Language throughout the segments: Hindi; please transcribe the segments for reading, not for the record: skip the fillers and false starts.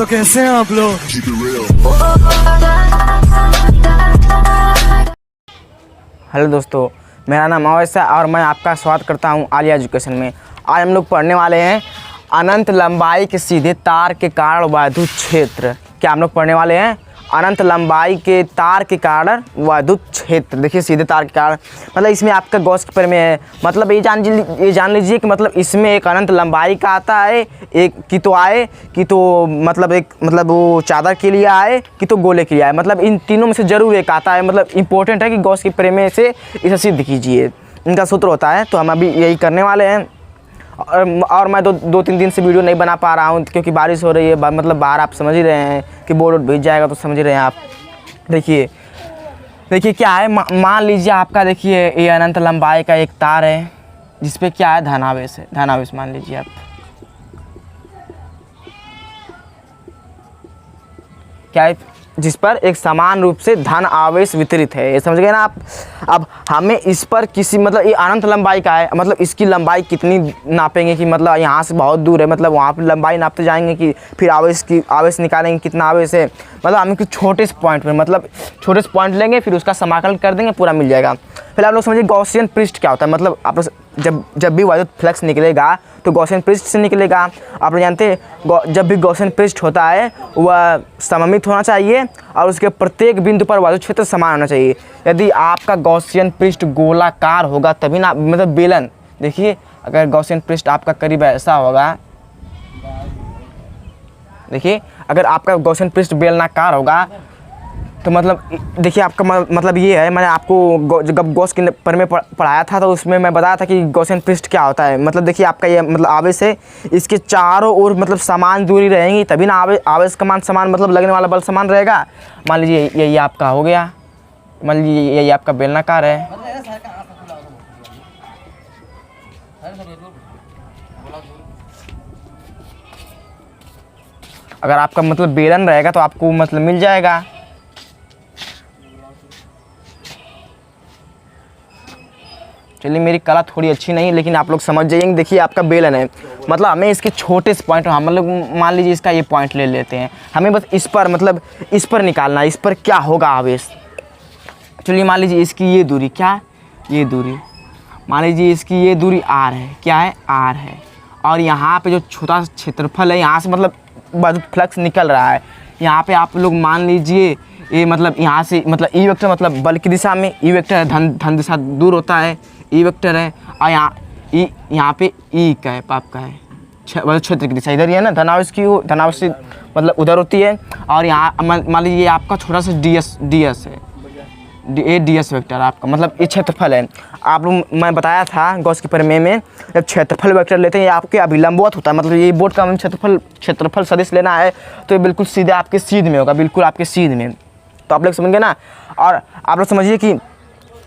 तो कैसे हैं आप लोग? हेलो दोस्तों, मेरा नाम अवैस है और मैं आपका स्वागत करता हूं आलिया एजुकेशन में। आज हम लोग पढ़ने वाले हैं अनंत लंबाई के सीधे तार के कारण वैद्युत क्षेत्र। क्या हम लोग पढ़ने वाले हैं? अनंत लंबाई के तार के कारण वैद्युत क्षेत्र। देखिए, सीधे तार के कारण मतलब इसमें आपका गॉस के प्रमेय है। मतलब ये जान लीजिए कि मतलब इसमें एक अनंत लंबाई का आता है, एक की तो आए कि तो मतलब वो चादर के लिए आए कि तो गोले के लिए आए। मतलब इन तीनों में से ज़रूर एक आता है। मतलब इम्पोर्टेंट है कि गॉस के प्रमेय से इसे सिद्ध कीजिए, इनका सूत्र होता है। तो हम अभी यही करने वाले हैं। और मैं दो तीन दिन से वीडियो नहीं बना पा रहा हूँ क्योंकि बारिश हो रही है। मतलब बाहर आप समझ ही रहे हैं कि बोर्ड भीग जाएगा, तो समझ ही रहे हैं आप। देखिए क्या है, मान लीजिए आपका, देखिए ये अनंत लंबाई का एक तार है जिस पे क्या है, धनावेश है। धनावेश मान लीजिए आप, क्या है, जिस पर एक समान रूप से धन आवेश वितरित है। ये समझ गए ना आप? अब हमें इस पर किसी मतलब ये अनंत लंबाई का है, मतलब इसकी लंबाई कितनी नापेंगे कि मतलब यहाँ से बहुत दूर है, मतलब वहाँ पर लंबाई नापते जाएंगे कि फिर आवेश निकालेंगे कितना आवेश है। मतलब हमें कुछ छोटे से पॉइंट में, मतलब छोटे से पॉइंट लेंगे, फिर उसका समाकलन कर देंगे, पूरा मिल जाएगा। फिर आप लोग समझिए गॉसियन पृष्ठ क्या होता है। मतलब आप लोग जब भी वैद्युत फ्लक्स निकलेगा तो गॉसियन पृष्ठ से निकलेगा। आप लोग जानते हैं जब भी गॉसियन पृष्ठ होता है वह सममित होना चाहिए और उसके प्रत्येक बिंदु पर वैद्युत क्षेत्र समान होना चाहिए। यदि आपका गॉसियन पृष्ठ गोलाकार होगा तभी ना, मतलब बेलन, देखिए अगर गॉसियन पृष्ठ आपका करीब ऐसा होगा, देखिए अगर आपका गॉसियन पृष्ठ बेलनाकार होगा तो मतलब देखिए आपका मतलब ये है, मैंने आपको जब गॉस के प्रमेय पढ़ाया था तो उसमें मैं बताया था कि गॉसियन पृष्ठ क्या होता है। मतलब देखिए आपका ये मतलब आवेश है, इसके चारों ओर मतलब समान दूरी रहेंगी तभी ना आवेश का मान समान, मतलब लगने वाला बल समान रहेगा। मान लीजिए यही आपका हो गया, मान लीजिए यही आपका बेलनाकार है। अगर आपका मतलब बेलन रहेगा तो आपको मतलब मिल जाएगा। चलिए, मेरी कला थोड़ी अच्छी नहीं, लेकिन आप लोग समझ जाइए। देखिए आपका बेलन है, मतलब हमें इसके छोटे से पॉइंट, हम लोग मान लीजिए इसका ये पॉइंट ले लेते हैं, हमें बस इस पर मतलब इस पर निकालना है, इस पर क्या होगा आवेश। चलिए मान लीजिए इसकी ये दूरी, क्या ये दूरी, मान लीजिए इसकी ये दूरी r है, क्या है, r है। और यहाँ पे जो छोटा सा क्षेत्रफल है, यहाँ से मतलब वैद्युत फ्लक्स निकल रहा है। यहाँ पे आप लोग मान लीजिए ये मतलब यहाँ से मतलब ई वेक्टर, मतलब बल की दिशा में ई वेक्टर है, धन दिशा दूर होता है, ई वेक्टर है। और यहाँ पे ई का है, पाप का है, क्षेत्र की दिशा इधर ही है ना, धनावेश की धनावेश मतलब उधर होती है। और यहाँ मान लीजिए आपका छोटा सा डी एस है, डी एस वेक्टर आपका मतलब ये क्षेत्रफल है। आप लोग मैं बताया था गॉस के प्रमेय में, जब क्षेत्रफल वेक्टर लेते हैं ये आपके अभिलंबवत होता है। मतलब ये बोर्ड का क्षेत्रफल सदिश लेना है तो ये बिल्कुल सीधे आपके सीध में होगा, बिल्कुल आपके सीध में। तो आप लोग समझ गए ना। और आप लोग समझिए कि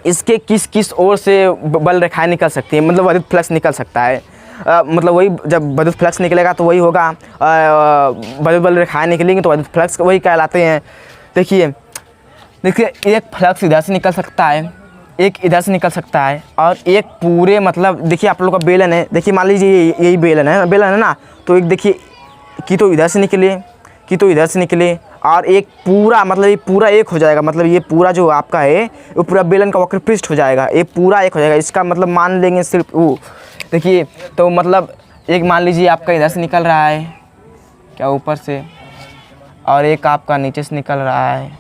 इसके किस ओर से बल रेखाएं निकल सकती है, मतलब वैद्युत फ्लक्स निकल सकता है। मतलब वही जब वैद्युत फ्लक्स निकलेगा तो वही होगा, वैद्युत बल रेखाएं निकलेंगी तो वैद्युत फ्लक्स वही कहलाते हैं। देखिए एक फ्लक्स इधर से निकल सकता है, एक इधर से निकल सकता है, और एक पूरे मतलब देखिए आप लोगों का बेलन है, देखिए मान लीजिए यही बेलन है ना। तो एक देखिए कि तो इधर से निकले, कि तो इधर से निकले, और एक पूरा मतलब ये पूरा एक हो जाएगा। मतलब ये पूरा जो आपका है वो पूरा बेलन का वक्र पृष्ठ हो जाएगा, ये पूरा एक हो जाएगा। इसका मतलब मान लेंगे सिर्फ वो, देखिए तो मतलब एक मान लीजिए आपका इधर से निकल रहा है, क्या ऊपर से, और एक आपका नीचे से निकल रहा है,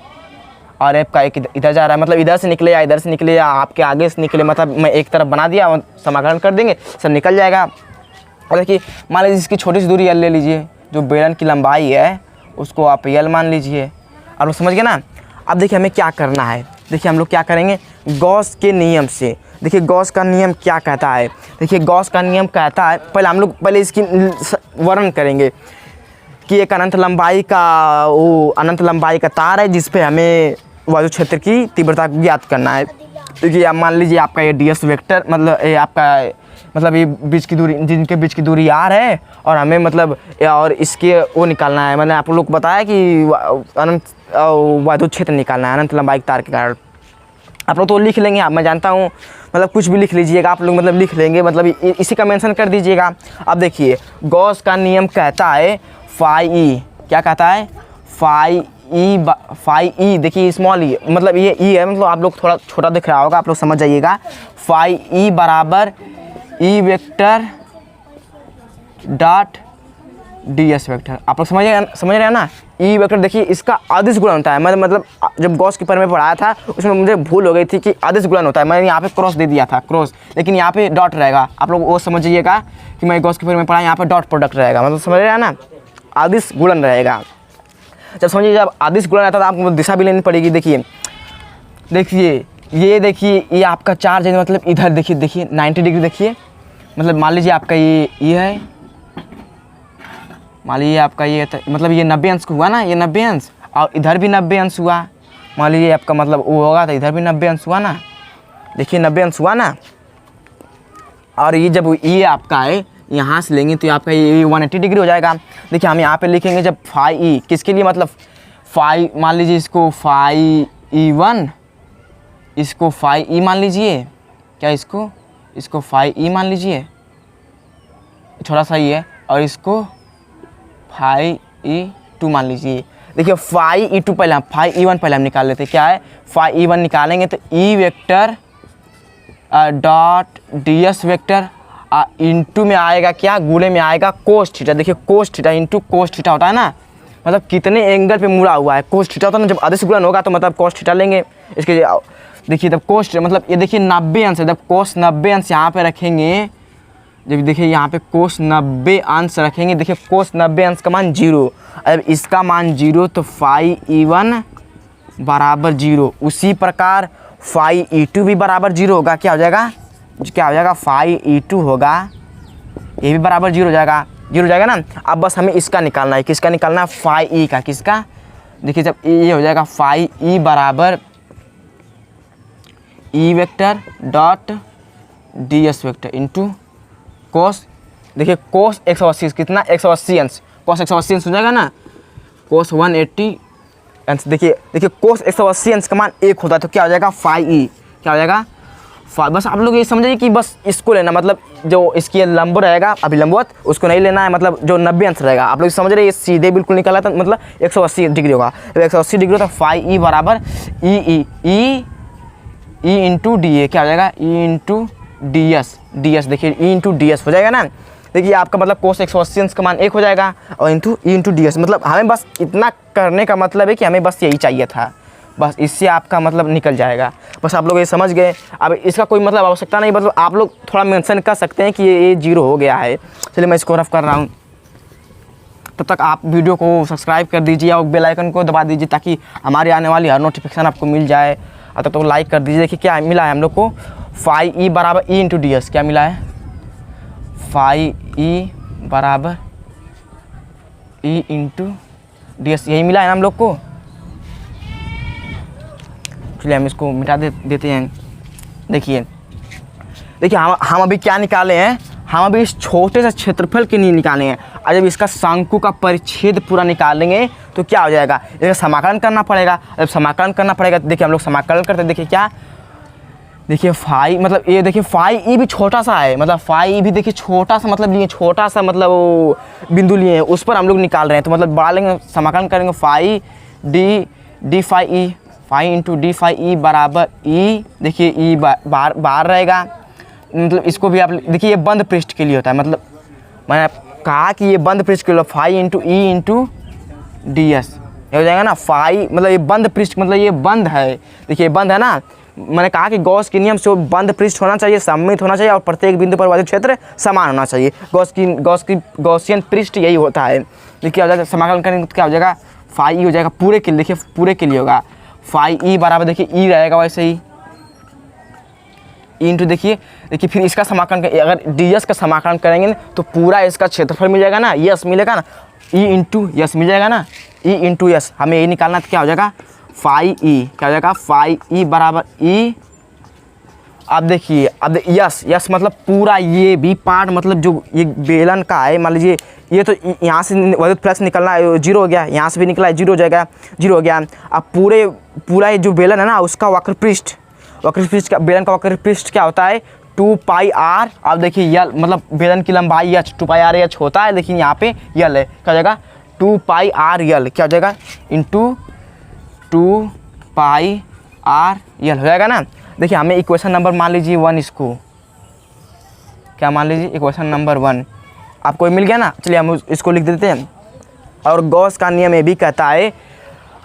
और आपका एक इधर जा रहा है। मतलब इधर से निकले या इधर से निकले या आपके आगे से निकले, मतलब मैं एक तरफ बना दिया, समाकलन कर देंगे, सब निकल जाएगा। और देखिए मान लीजिए इसकी छोटी सी दूरी एल ले लीजिए, जो बेलन की लंबाई है उसको आप एल मान लीजिए। आप लोग समझ गए ना। अब देखिए हमें क्या करना है, देखिए हम लोग क्या करेंगे गॉस के नियम से। देखिए गॉस का नियम क्या कहता है, देखिए गॉस का नियम कहता है, पहले हम लोग इसकी वर्णन करेंगे कि एक अनंत लंबाई का तार है जिस पे हमें वैद्युत क्षेत्र की तीव्रता ज्ञात करना है। देखिए आप मान लीजिए आपका ये डी एस वेक्टर, मतलब ये आपका मतलब ये बीच की दूरी, जिनके बीच की दूरी r है, और हमें मतलब और इसके वो निकालना है। मैंने आप लोग को बताया कि अनंत वैद्युत क्षेत्र निकालना है अनंत लंबाई तार के कारण। आप लोग तो लिख लेंगे, मैं जानता हूँ, मतलब कुछ भी लिख लीजिएगा आप लोग, मतलब लिख लेंगे, मतलब इसी का मेंशन कर दीजिएगा। अब देखिए गॉस का नियम कहता है फाई क्या कहता है, फाई ई, देखिए स्मॉल ई, मतलब ये ई है, मतलब आप लोग थोड़ा छोटा दिख रहा होगा, आप लोग समझ जाइएगा। फाई ई बराबर E vector dot D S vector. आप लोग समझ रहे हैं ना। ई वेक्टर देखिए इसका अदिश गुणन होता है। मतलब जब गॉस कीपर में पढ़ाया था उसमें मुझे भूल हो गई थी कि अदिश गुणन होता है, मैंने यहाँ पे क्रॉस दे दिया था क्रॉस, लेकिन यहाँ पे डॉट रहेगा। आप लोग वो समझिएगा कि मैं गॉस कीपर में पढ़ा, यहाँ पे डॉट प्रोडक्ट रहेगा, मतलब समझ रहे हैं ना, अदिश गुणन रहेगा। जब समझिए जब अदिश गुणन आता है तो आपको दिशा भी लेनी पड़ेगी। देखिए ये देखिए ये आपका चार्ज है, मतलब इधर देखिए 90 डिग्री देखिए, मतलब मान लीजिए आपका ये है, मान लीजिए आपका ये मतलब ये 90 अंश हुआ ना, ये 90 अंश, और इधर भी 90 अंश हुआ। मान लीजिए आपका मतलब वो होगा तो इधर भी 90 अंश हुआ ना, देखिए 90 अंश हुआ ना। और ये जब ये आपका है यहाँ से लेंगे तो आपका ये 180 डिग्री हो जाएगा। देखिए हम यहाँ पे लिखेंगे जब फाई ई किसके लिए, मतलब फाई, मान लीजिए इसको फाई ई 1, इसको फाई ई मान लीजिए, क्या इसको फाई ई मान लीजिए, थोड़ा सा ही है, और इसको फाई ई 2 मान लीजिए। देखिए फाई ई 2 पहले हम फाई ई 1 पहले हम निकाल लेते हैं। क्या है, फाई ई 1 निकालेंगे तो E vector dot D S vector into में आएगा क्या, गुणे में आएगा कोस थीटा। देखिए cos theta into cos theta होता है ना, मतलब कितने एंगल पे मुड़ा हुआ है, कोस थीटा होता है ना। जब अदिश गुणन होगा तो मतलब कोस थीटा लेंगे इसके। देखिए तब कोस मतलब ये देखिए 90 अंश है, जब कोस 90 अंश यहाँ पे रखेंगे, जब देखिए यहाँ पे कोस 90 अंश रखेंगे, देखिए कोस 90 अंश का मान 0, अब इसका मान 0 तो फाई ई 1 बराबर 0। उसी प्रकार फाई ई 2 भी बराबर 0 होगा। क्या हो जाएगा, फाई ई 2 होगा, ये भी बराबर 0 हो जाएगा ना। अब बस हमें इसका निकालना है, किसका निकालना है, फाई ई का। किसका, देखिए जब ये हो जाएगा फाई ई बराबर E vector dot D S vector into cos, देखिए कोस 180 कितना, 180 अंश, कोस 180 अंश हो जाएगा ना, कोस 180 अंश। देखिए कोस 180 अंश का मान 1 होता है, तो क्या हो जाएगा, फाई ई, क्या हो जाएगा, बस आप लोग ये समझिए कि बस इसको लेना, मतलब जो इसकी लंब रहेगा अभिलंबवत उसको नहीं लेना है, मतलब जो 90 अंश रहेगा। आप लोग समझ रहे हैं, ये सीधे बिल्कुल निकाला था, मतलब 180 डिग्री होगा। तो 180 डिग्री होता है, फाई ई बराबर ई इंटू डी ए, क्या हो जाएगा, ई इंटू डी एस। देखिए ई इंटू डी एस हो जाएगा ना। देखिए आपका मतलब कोस 180 अंश का मान 1 हो जाएगा, और ई इंटू डी एस, मतलब हमें बस इतना करने का मतलब है कि हमें बस यही चाहिए था, बस इससे आपका मतलब निकल जाएगा। बस आप लोग ये समझ गए। अब इसका कोई मतलब आवश्यकता नहीं, मतलब आप लोग थोड़ा मेंशन कर सकते हैं कि ये 0 हो गया है। चलिए मैं इसको रफ कर रहा हूँ, तब तक आप वीडियो को सब्सक्राइब कर दीजिए और बेल आइकन को दबा दीजिए ताकि हमारी आने वाली हर नोटिफिकेशन आपको मिल जाए। और तब तक लाइक कर दीजिए। देखिए क्या मिला है हम लोग को, फाई ई बराबर ई इंटू डी एस। क्या मिला है, फाई ई बराबर ई इंटू डी एस, यही मिला है ना हम लोग को। चलिए हम इसको मिटा देते हैं। देखिए हम अभी क्या निकाले हैं, हम अभी इस छोटे से क्षेत्रफल के लिए निकाले हैं, और जब इसका शंकु का परिच्छेद पूरा निकालेंगे तो क्या हो जाएगा, इसका समाकलन करना पड़ेगा। जब समाकलन करना पड़ेगा तो देखिए हम लोग समाकलन करते हैं। देखिए क्या, देखिए फाई, मतलब ये देखिए फाई ई भी छोटा सा है, मतलब फाई ई भी देखिए छोटा सा, मतलब लिए छोटा सा, मतलब वो बिंदु लिए हैं उस पर हम लोग निकाल रहे हैं। तो मतलब बढ़ा लेंगे, समाकलन करेंगे, phi D phi E, phi into D phi E बराबर ई, देखिए ई बार रहेगा, मतलब इसको भी आप देखिए ये बंद पृष्ठ के लिए होता है। मतलब मैंने कहा कि ये बंद पृष्ठ के लिए, phi into E into D S ये हो जाएगा ना। फाई मतलब ये बंद पृष्ठ, मतलब ये बंद है, देखिए बंद है ना। मैंने कहा कि गॉस के नियम से बंद पृष्ठ होना चाहिए, सममित होना चाहिए, और प्रत्येक बिंदु पर वायु क्षेत्र समान होना चाहिए। गॉसियन पृष्ठ यही होता है। देखिए क्या हो जाएगा, समाकलन करेंगे तो क्या हो जाएगा, फाई ई हो जाएगा पूरे के लिए। देखिए पूरे के लिए होगा फाई ई बराबर, देखिए ई रहेगा वैसे ही इंटू, देखिए फिर इसका समाकलन अगर डी एस का समाकलन करेंगे ना तो पूरा इसका क्षेत्रफल मिल जाएगा ना, यस मिलेगा ना, ई इंटू यस मिल जाएगा ना, ई इंटू यस। हमें ये निकालना तो क्या हो जाएगा, फाई ई, क्या हो जाएगा, फाई ई बराबर ई। अब देखिए अब यस मतलब पूरा ये भी पार्ट, मतलब जो ये बेलन का है, मान लीजिए ये तो यहाँ से विद्युत फ्लक्स निकलना है, 0 हो गया, यहाँ से भी निकला है 0 हो जाएगा, 0 हो गया। अब पूरा ये जो बेलन है ना उसका वक्र पृष्ठ का, बेलन का वक्र पृष्ठ क्या होता है, 2 पाई आर। अब देखिए यल, मतलब बेलन की लंबाई एच, 2 पाई आर एच होता है, लेकिन यहाँ पे यल है, क्या हो जाएगा 2 पाई आर यल क्या हो जाएगा, इंटू 2 पाई आर यल हो जाएगा ना। देखिए हमें इक्वेशन नंबर मान लीजिए 1, इसको क्या मान लीजिए, इक्वेशन नंबर 1 आपको मिल गया ना। चलिए हम इसको लिख देते हैं। और गॉस का नियम ये भी कहता है,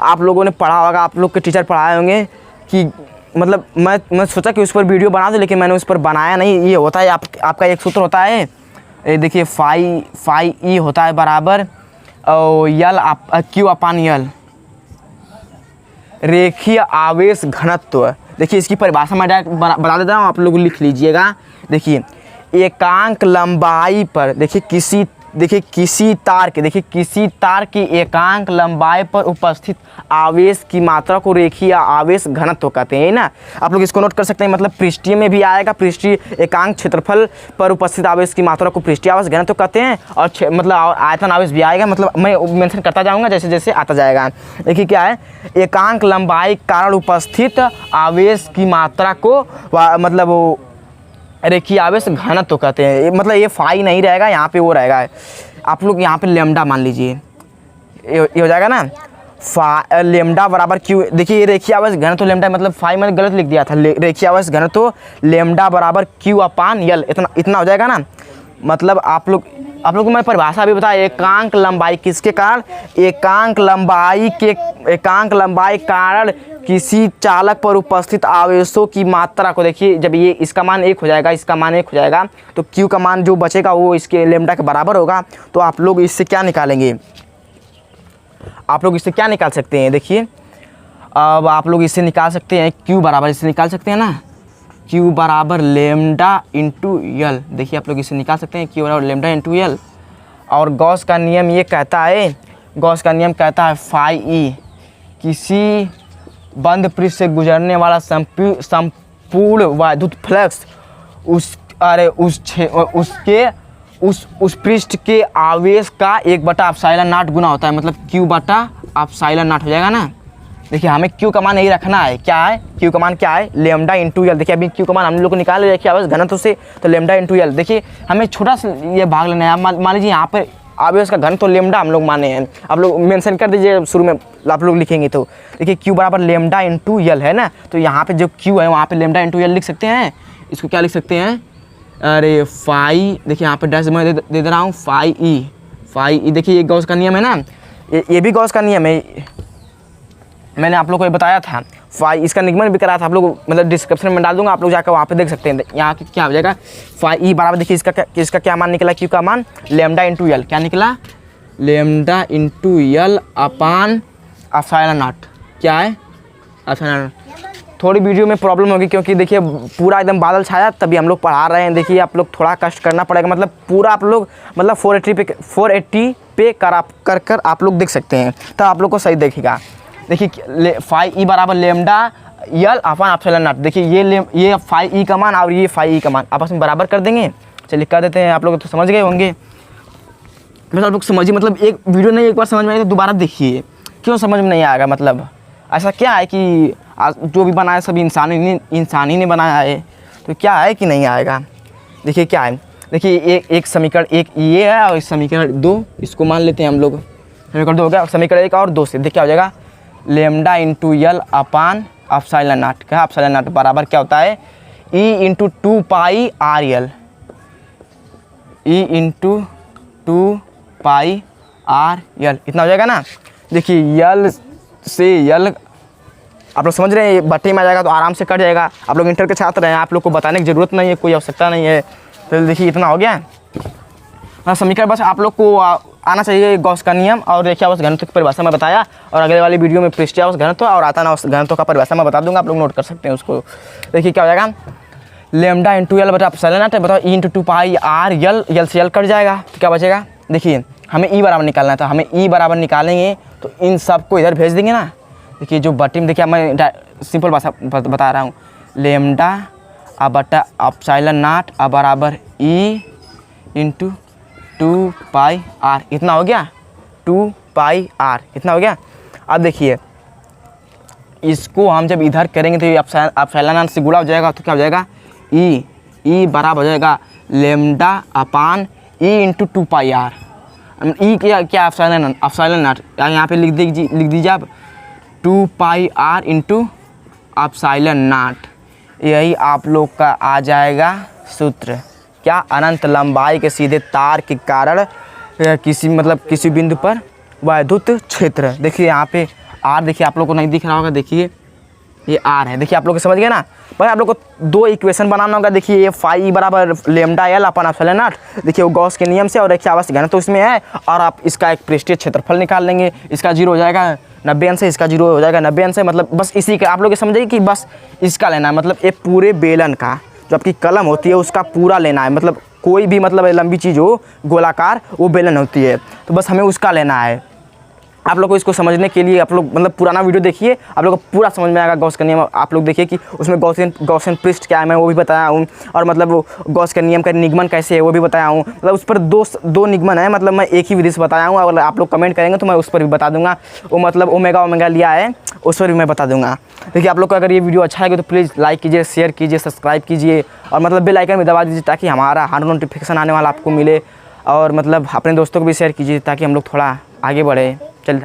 आप लोगों ने पढ़ा होगा, आप लोग के टीचर पढ़ाए होंगे कि मतलब मैं सोचा कि उस पर वीडियो बना दूं, लेकिन मैंने उस पर बनाया नहीं। ये होता है आपका एक सूत्र होता है, ये देखिए फाई ई होता है बराबर और यल क्यू अपान यल, रेखीय आवेश घनत्व। देखिए इसकी परिभाषा मैं डायरेक्ट बता देता हूँ, आप लोग लिख लीजिएगा। देखिए एकांक लंबाई पर किसी तार की एकांक लंबाई पर उपस्थित आवेश की मात्रा को रेखीय आवेश घनत्व कहते हैं ना। आप लोग इसको नोट कर सकते हैं, मतलब पृष्ठीय में भी आएगा, पृष्ठीय एकांक क्षेत्रफल पर उपस्थित आवेश की मात्रा को पृष्ठीय आवेश घनत्व कहते हैं, और मतलब आयतन आवेश भी आएगा। मतलब मैं मेंशन करता जाऊंगा जैसे जैसे आता जाएगा। देखिए क्या है, एकांक लंबाई कारण उपस्थित आवेश की मात्रा को मतलब रेखीय आवेश घनत्व कहते हैं। मतलब ये फाई नहीं रहेगा, यहाँ पे वो रहेगा, आप लोग यहाँ पे लेमडा मान लीजिए, ये हो जाएगा ना। लेमडा बराबर क्यू, देखिए ये रेखीय आवेश घनत्व लेमडा, मतलब फाई मैंने गलत लिख दिया था, रेखीय आवेश घनत्व लेमडा बराबर क्यू अपान यल, इतना हो जाएगा ना। मतलब आप लोग को मैं परिभाषा भी बताया, एकांक लंबाई किसके कारण, एकांक लंबाई कारण किसी चालक पर उपस्थित आवेशों की मात्रा को, देखिए जब ये इसका मान 1 हो जाएगा, इसका मान 1 हो जाएगा, तो Q का मान जो बचेगा वो इसके लेमडा के बराबर होगा। तो आप लोग इससे क्या निकालेंगे, आप लोग इससे क्या निकाल सकते हैं। देखिए अब आप लोग इससे निकाल सकते हैं Q बराबर, इससे निकाल सकते हैं ना, Q बराबर लेमडा इंटू यल। देखिए आप लोग इससे निकाल सकते हैं Q बराबर लेमडा इंटू यल। और गॉस का नियम ये कहता है, गॉस का नियम कहता है फाई ई किसी बंद पृष्ठ से गुजरने वाला संपूर्ण वैद्युत फ्लक्स उस पृष्ठ के आवेश का 1/ε0 गुना होता है, मतलब Q/ε0 हो जाएगा ना। देखिए हमें Q का मान यही रखना है, क्या है Q का मान, क्या है लेमडा इंटू यल। देखिए अभी Q का मान हम लोग को निकाल रखिए आवेश घनत्व से, तो लेमडा इंटू यल। देखिए हमें छोटा सा ये भाग लेना है, मान लीजिए यहाँ पर आवेश का घन तो लेमडा हम लोग माने हैं, आप लोग मेंशन कर दीजिए शुरू में, आप लोग लिखेंगे तो देखिए Q बराबर लेमडा इंटू यल है ना। तो यहाँ पे जो Q है वहाँ पे लेमडा इंटू यल लिख सकते हैं। इसको क्या लिख सकते हैं, अरे फाई, देखिए यहाँ पे डैश मैं दे दे रहा हूँ, फाई ई। देखिए ये गॉस का नियम है ना, ये भी गॉस का नियम है, मैंने आप लोग को ये बताया था। फाई इसका निगमन भी करा था, आप लोग मतलब डिस्क्रिप्शन में डाल दूंगा, आप लोग जाकर वहाँ पे देख सकते हैं। यहाँ क्या हो जाएगा, फाई ई बराबर, देखिए इसका क्या मान निकला, Q का मान लेमडा इंटू यल, क्या निकला लेमडा इंटू यल अपान ε0। क्या है ε0। थोड़ी वीडियो में प्रॉब्लम होगी क्योंकि देखिए पूरा एकदम बादल छाया, तभी हम लोग पढ़ा रहे हैं। देखिए आप लोग थोड़ा कष्ट करना पड़ेगा, मतलब पूरा आप लोग मतलब 480 पे कर आप लोग देख सकते हैं, तब आप लोग को सही देखेगा। देखिए फाई ई बराबर लेमडा यल अपान ε0। देखिए ये फाई ई का मान और ये फाई ई का मान आपस में बराबर कर देंगे। चलिए कर देते हैं, आप लोग तो समझ गए होंगे, मतलब आप लोग समझिए, मतलब एक वीडियो नहीं एक बार समझ में आई तो दोबारा देखिए, क्यों समझ में नहीं आएगा। मतलब ऐसा क्या है कि जो भी बनाया सब इंसानी ने बनाया है, तो क्या है कि नहीं आएगा। देखिए क्या है, देखिए एक समीकरण एक ये है और समीकरण 2, इसको मान लेते हैं हम लोग, समीकरण 2 हो गया। समीकरण 1 और 2 से देखिए क्या हो जाएगा, लेमडा इंटू यल अपान ε0। क्या ε0 बराबर क्या होता है, E into 2 pi R L, E into 2 pi R L, इतना हो जाएगा ना। देखिए यल से यल आप लोग समझ रहे हैं, बटे में आ जाएगा तो आराम से कट जाएगा। आप लोग इंटर के छात्र हैं, आप लोग को बताने की ज़रूरत नहीं है, कोई आवश्यकता नहीं है। तो देखिए इतना हो गया। हाँ समीकरण बस आप लोग को आना चाहिए, गॉस का नियम और रेखीय आवेश घनत्व की परिभाषा मैं बताया, और अगले वाली वीडियो में पृष्ठीय आवेश घनत्व और आयतन आवेश घनत्व का परिभाषा मैं बता दूंगा, आप लोग नोट कर सकते हैं उसको। देखिए क्या हो जाएगा, लेमडा इंटू यल बटा ε0 बताओ, ई इंटू 2 पाई आर यल से यल कट जाएगा, तो क्या बचेगा। देखिए हमें ई बराबर निकालना है, तो हमें ई बराबर निकालेंगे तो इन सब को इधर भेज देंगे ना। देखिए जो बटी में, देखिए मैं सिंपल भाषा बता रहा हूँ, लेमडा बटा ε0 बराबर ई इंटू 2 पाई आर, इतना हो गया 2 पाई आर, इतना हो गया। अब देखिए इसको हम जब इधर करेंगे तो ये ε0 से गुणा हो जाएगा, तो क्या हो जाएगा, ई बराबर हो जाएगा lambda upon E into 2 pi R. E क्या एप्सिलॉन नॉट यहाँ पे लिख दीजिए आप 2 pi r into epsilon naught. यही आप लोग का आ जाएगा सूत्र। क्या? अनंत लंबाई के सीधे तार के कारण किसी बिंदु पर वैद्युत क्षेत्र। देखिए यहाँ पे r, देखिए आप लोग को नहीं दिख रहा होगा, देखिए ये r है। देखिए आप लोग समझ गए ना। भाई आप लोग को 2 इक्वेशन बनाना होगा। देखिए ये फाई बराबर lambda L upon epsilon not, देखिए वो गॉस के नियम से, और देखिए आवश्यक घनत्व तो इसमें है, और आप इसका एक पृष्ठीय क्षेत्रफल निकाल लेंगे। इसका 0 हो जाएगा 90 अंश से, इसका 0 हो जाएगा 90 अंश से। मतलब बस इसी का आप लोग समझिए कि बस इसका लेना है, मतलब ये पूरे बेलन का जो आपकी कलम होती है उसका पूरा लेना है। मतलब कोई भी मतलब लंबी चीज़ हो गोलाकार, वो बेलन होती है, तो बस हमें उसका लेना है। आप लोग को इसको समझने के लिए आप लोग मतलब पुराना वीडियो देखिए, आप लोग को पूरा समझ में आएगा गॉस का नियम। आप लोग देखिए कि उसमें गॉसियन पृष्ठ क्या है, मैं वो भी बताया हूँ, और मतलब वो गॉस के नियम का निगमन कैसे है वो भी बताया हूँ। मतलब उस पर दो निगमन है, मतलब मैं एक ही विधि से बताया हूँ। अगर आप लोग कमेंट करेंगे तो मैं उस पर भी बता दूँगा। वो मतलब ओमेगा लिया है, उस पर भी मैं बता दूँगा। देखिए आप लोग को अगर ये वीडियो अच्छा लगे तो प्लीज़ लाइक कीजिए, शेयर कीजिए, सब्सक्राइब कीजिए, और मतलब बेल आइकन भी दबा दीजिए ताकि हमारा हर नोटिफिकेशन आने वाला आपको मिले। और मतलब अपने दोस्तों को भी शेयर कीजिए ताकि हम लोग थोड़ा आगे बढ़े। चलिए।